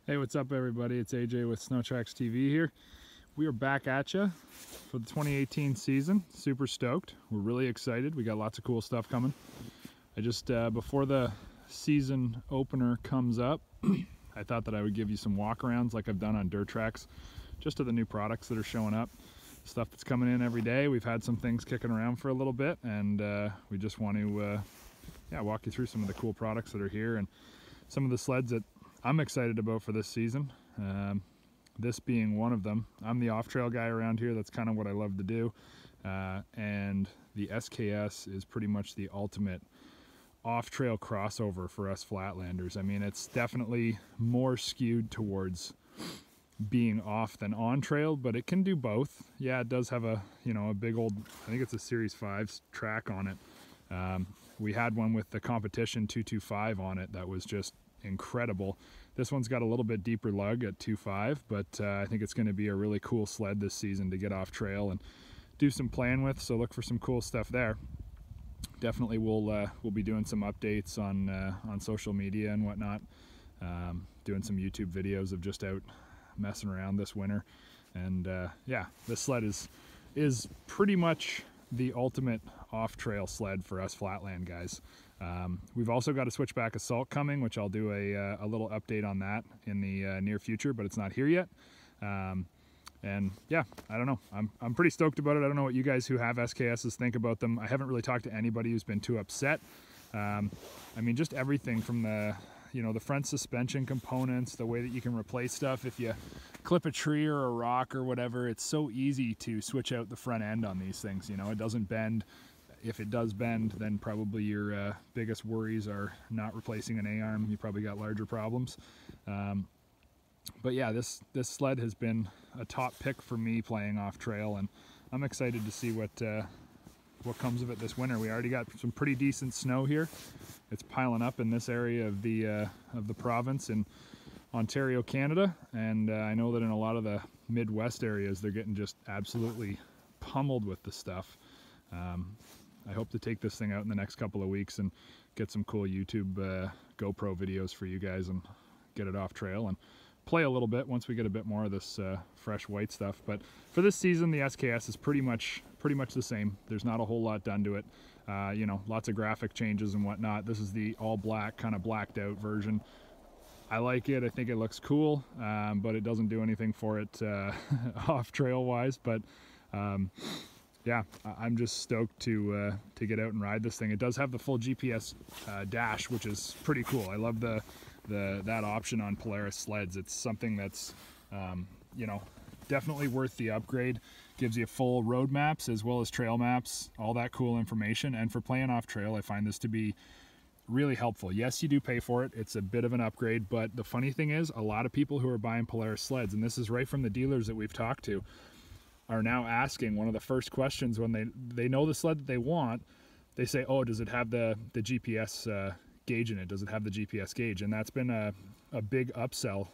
Hey, what's up everybody? It's AJ with Snowtracks TV here. We are back at you for the 2018 season. Super stoked. We're really excited. We got lots of cool stuff coming. I just, before the season opener comes up, I thought that I would give you some walk-arounds like I've done on dirt tracks, just to the new products that are showing up. Stuff that's coming in every day. We've had some things kicking around for a little bit, and we just want to walk you through some of the cool products that are here and some of the sleds that I'm excited about for this season, this being one of them. I'm the off-trail guy around here. That's kind of what I love to do, and the SKS is pretty much the ultimate off-trail crossover for us flatlanders. I mean, it's definitely more skewed towards being off than on trail, but it can do both. Yeah, it does have a a big old, I think it's a Series 5 track on it. We had one with the competition 225 on it that was just incredible. This one's got a little bit deeper lug at 2.5, but I think it's going to be a really cool sled this season to get off trail and do some playing with, so look for some cool stuff there. Definitely we'll be doing some updates on social media and whatnot, doing some YouTube videos of just out messing around this winter. And yeah, this sled is pretty much the ultimate off-trail sled for us flatland guys. We've also got a Switchback Assault coming, which I'll do a little update on that in the near future, but it's not here yet. And yeah, I don't know. I'm pretty stoked about it. I don't know what you guys who have SKSs think about them. I haven't really talked to anybody who's been too upset. I mean, just everything from the the front suspension components, the way that you can replace stuff if you clip a tree or a rock or whatever. It's so easy to switch out the front end on these things. It doesn't bend. If it does bend, then probably your biggest worries are not replacing an A-arm. You probably got larger problems. But yeah, this sled has been a top pick for me playing off trail, and I'm excited to see what comes of it this winter. We already got some pretty decent snow here. It's piling up in this area of the province in Ontario, Canada, and I know that in a lot of the Midwest areas they're getting just absolutely pummeled with the stuff. I hope to take this thing out in the next couple of weeks and get some cool YouTube GoPro videos for you guys and get it off trail and play a little bit once we get a bit more of this fresh white stuff. But for this season, the SKS is pretty much the same. There's not a whole lot done to it. Lots of graphic changes and whatnot. This is the all black, kind of blacked out version. I like it. I think it looks cool, but it doesn't do anything for it off trail wise. But yeah, I'm just stoked to get out and ride this thing. It does have the full GPS dash, which is pretty cool. I love that option on Polaris sleds. It's something that's definitely worth the upgrade. Gives you full road maps as well as trail maps, all that cool information. And for playing off trail, I find this to be really helpful. Yes, you do pay for it. It's a bit of an upgrade, but the funny thing is, a lot of people who are buying Polaris sleds, and this is right from the dealers that we've talked to, are now asking one of the first questions when they know the sled that they want. They say, oh, does it have the GPS gauge in it? Does it have the GPS gauge? And that's been a big upsell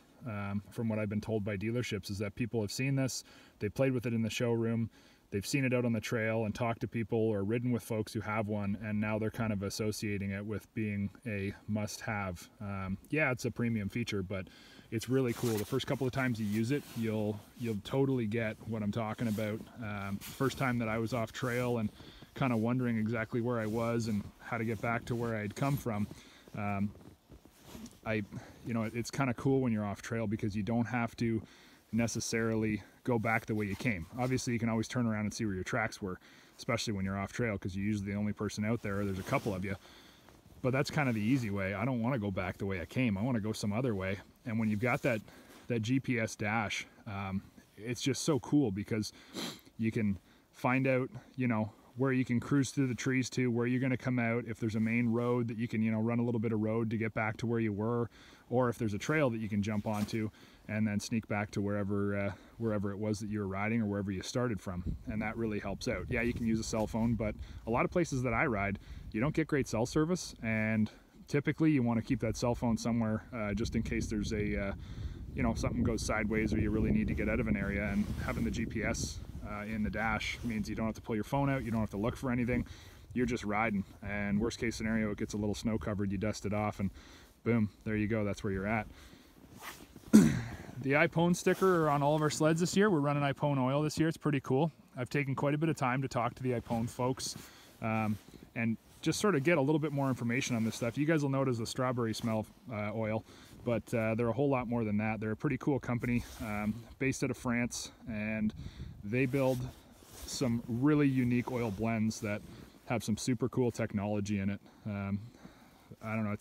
from what I've been told by dealerships, is that people have seen this, they played with it in the showroom, they've seen it out on the trail and talked to people or ridden with folks who have one, and now they're kind of associating it with being a must-have. Yeah, it's a premium feature, but it's really cool. The first couple of times you use it, you'll totally get what I'm talking about. First time that I was off trail and kind of wondering exactly where I was and how to get back to where I'd come from, it's kind of cool when you're off trail because you don't have to necessarily go back the way you came. Obviously you can always turn around and see where your tracks were, especially when you're off trail, because you're usually the only person out there, or there's a couple of you. But that's kind of the easy way. I don't want to go back the way I came. I want to go some other way. And when you've got that GPS dash, it's just so cool because you can find out where you can cruise through the trees to, where you're going to come out, if there's a main road that you can run a little bit of road to get back to where you were, or if there's a trail that you can jump onto and then sneak back to wherever it was that you were riding or wherever you started from. And that really helps out. Yeah, you can use a cell phone, but a lot of places that I ride, you don't get great cell service, and typically you want to keep that cell phone somewhere just in case there's a something goes sideways or you really need to get out of an area. And having the GPS in the dash means you don't have to pull your phone out, you don't have to look for anything, you're just riding. And worst case scenario, it gets a little snow covered, you dust it off, and boom, there you go, that's where you're at. The Ipone sticker are on all of our sleds this year. We're running Ipone oil this year. It's pretty cool. I've taken quite a bit of time to talk to the Ipone folks and just sort of get a little bit more information on this stuff. You guys will know it as the strawberry smell oil, but they're a whole lot more than that. They're a pretty cool company based out of France, and they build some really unique oil blends that have some super cool technology in it. I don't know,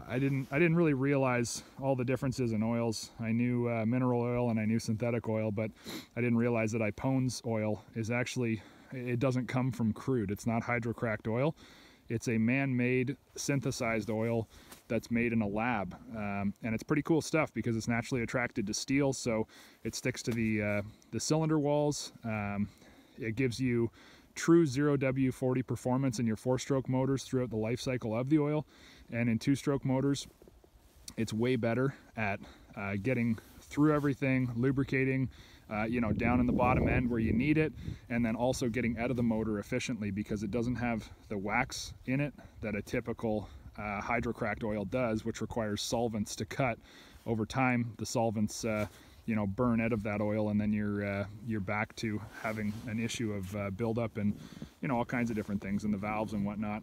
I didn't really realize all the differences in oils. I knew mineral oil and I knew synthetic oil, but I didn't realize that Ipone's oil is actually, it doesn't come from crude. It's not hydrocracked oil. It's a man-made synthesized oil that's made in a lab, and it's pretty cool stuff because it's naturally attracted to steel, so it sticks to the cylinder walls. It gives you true 0W40 performance in your 4-stroke motors throughout the life cycle of the oil, and in 2-stroke motors it's way better at getting through everything, lubricating, you know, down in the bottom end where you need it, and then also getting out of the motor efficiently because it doesn't have the wax in it that a typical hydrocracked oil does, which requires solvents to cut. Over time, the solvents you know, burn out of that oil, and then you're back to having an issue of buildup and, you know, all kinds of different things in the valves and whatnot,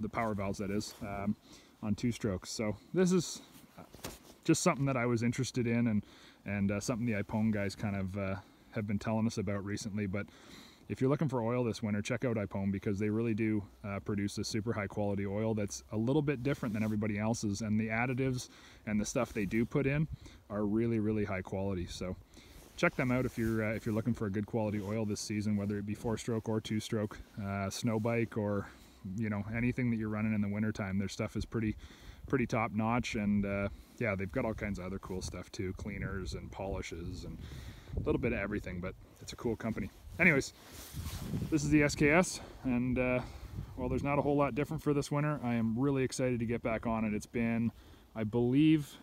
the power valves that is, on 2-strokes. So this is just something that I was interested in, and something the Ipone guys kind of have been telling us about recently. But if you're looking for oil this winter, check out Ipone because they really do produce a super high quality oil that's a little bit different than everybody else's, and the additives and the stuff they do put in are really, really high quality. So check them out if you're looking for a good quality oil this season, whether it be 4-stroke or 2-stroke, snow bike, or, you know, anything that you're running in the wintertime. Their stuff is pretty top notch, and yeah, they've got all kinds of other cool stuff too, cleaners and polishes and a little bit of everything, but it's a cool company. Anyways, this is the SKS, and while there's not a whole lot different for this winter, I am really excited to get back on it. It's been, I believe,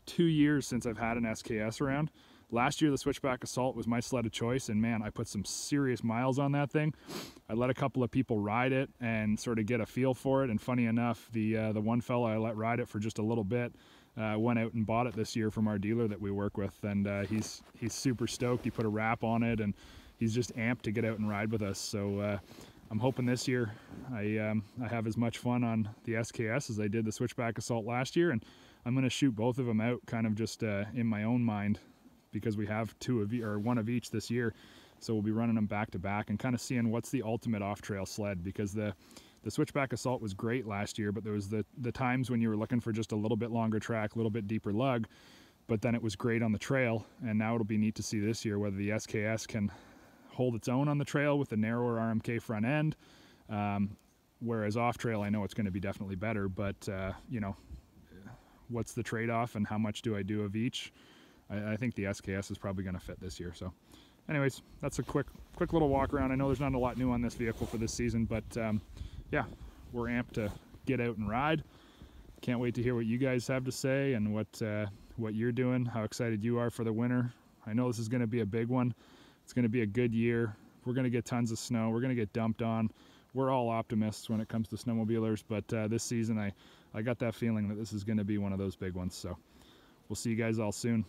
2 years since I've had an SKS around. Last year the Switchback Assault was my sled of choice, and man, I put some serious miles on that thing. I let a couple of people ride it and sort of get a feel for it, and funny enough, the one fella I let ride it for just a little bit went out and bought it this year from our dealer that we work with, and he's super stoked. He put a wrap on it, and he's just amped to get out and ride with us. So I'm hoping this year I have as much fun on the SKS as I did the Switchback Assault last year, and I'm going to shoot both of them out kind of just in my own mind, because we have one of each this year. So we'll be running them back to back and kind of seeing what's the ultimate off-trail sled, because the Switchback Assault was great last year, but there was the times when you were looking for just a little bit longer track, a little bit deeper lug, but then it was great on the trail. And now it'll be neat to see this year whether the SKS can hold its own on the trail with the narrower RMK front end, whereas off trail I know it's going to be definitely better, but you know, what's the trade-off and how much do I do of each? I think the SKS is probably going to fit this year. So anyways, that's a quick little walk around. I know there's not a lot new on this vehicle for this season, but yeah, we're amped to get out and ride. Can't wait to hear what you guys have to say and what you're doing, how excited you are for the winter. I know this is going to be a big one. It's going to be a good year. We're going to get tons of snow. We're going to get dumped on. We're all optimists when it comes to snowmobilers, but this season I got that feeling that this is going to be one of those big ones. So we'll see you guys all soon.